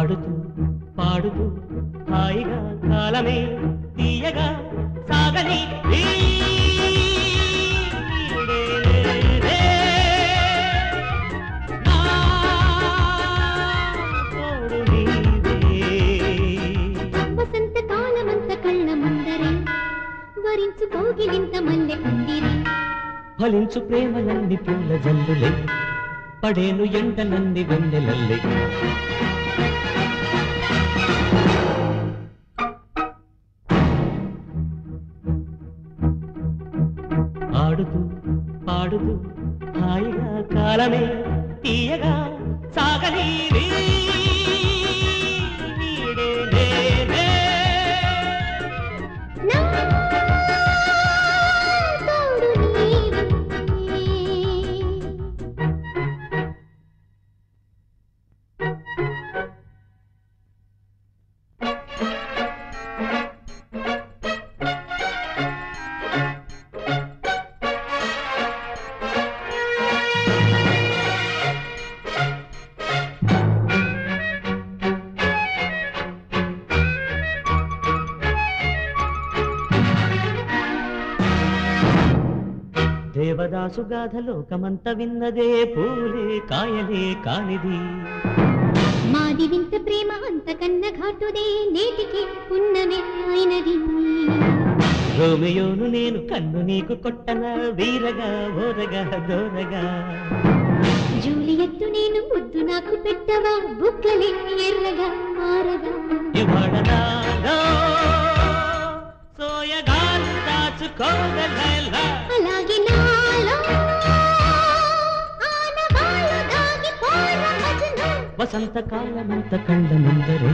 ఆడుతూ పాడుతూ హాయిగా కాలమే తీయగా సాగని వసంత కాలమంత కళ్ళ ముందరే వరించు కోగిలింత మల్లె పందిరే ఫలించు ప్రేమలన్నీ పూల జల్లులే పడేను ఎండలన్నీ వెన్నెలల్లే ఆడుతూ పాడుతూ హాయిగా కాలమే తీయగా సాగని దేవదాసు గాథ లోకమంత విన్నదే పూలే కాయలే కానిది మాది వింత ప్రేమ అంతకన్న ఘాటుదే నేటికి పున్నమే అయినది రోమియోను నేను కన్ను నీకు కొట్టన వీరగా ఓరగా దోరగా జూలియట్టు నేను ముద్దు నాకు పెట్టవా బుక్కలే ఎర్రగా మారగా ఇవాళనాలో సోయగాలు దాచుకోగల అలాగే నాలో ఆనవాలు దాగిపోయిన మజను వసంత కాలమంత కళ్ళ ముందరే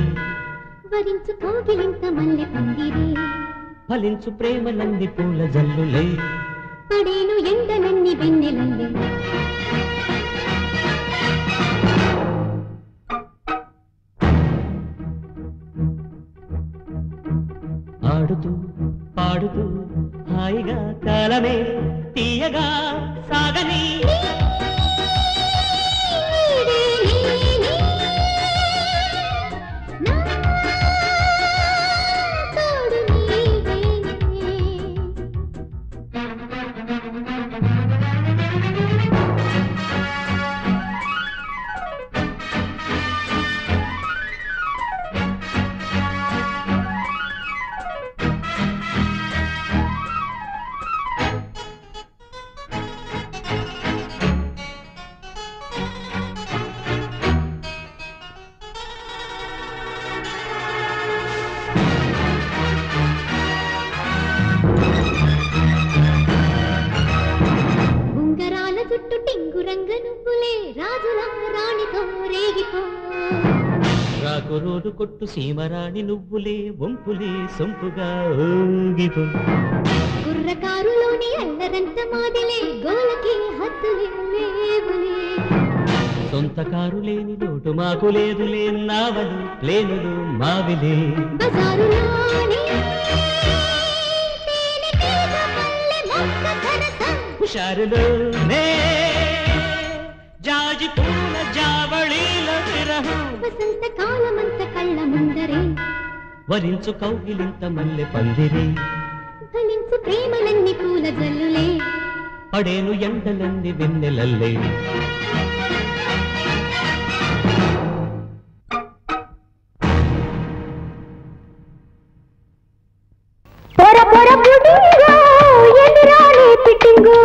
వరించు కోగిలింత మల్లె పందిరే ఫలించు ప్రేమలన్నీ పూల జల్లులే పడేను ఎండలన్నీ వెన్నెలల్లే ఆడుతూ పాడుతూ హాయిగా కాలమే తీయగా సాగని చుట్టు టింగు రంగ నువ్వులే రాజుల రాణితో రేగిపో రాకు రోడ్డు కొట్టు సీమరాణి నువ్వులే వంపులే సొంపుగా ఊగిపో కుర్రకారులోని అల్లరంత మాదిలే గోలకి హద్దులే లేవులే సొంత కారు లేని లోటు మాకు లేదులే నావలు ప్లేనులు మావిలే బజారులోని హుషారులోనే జాజి పూల జావళీల విరహం వసంత కాలమంత కళ్ళ ముందరే వరించు కౌగిలింత మల్లె పందిరే ఫలించు ప్రేమలన్నీ పూల జల్లులే పడేను ఎండలన్నీ వెన్నెలల్లే పొర పొర పుడింగో ఎదురాలి పిట్టింగో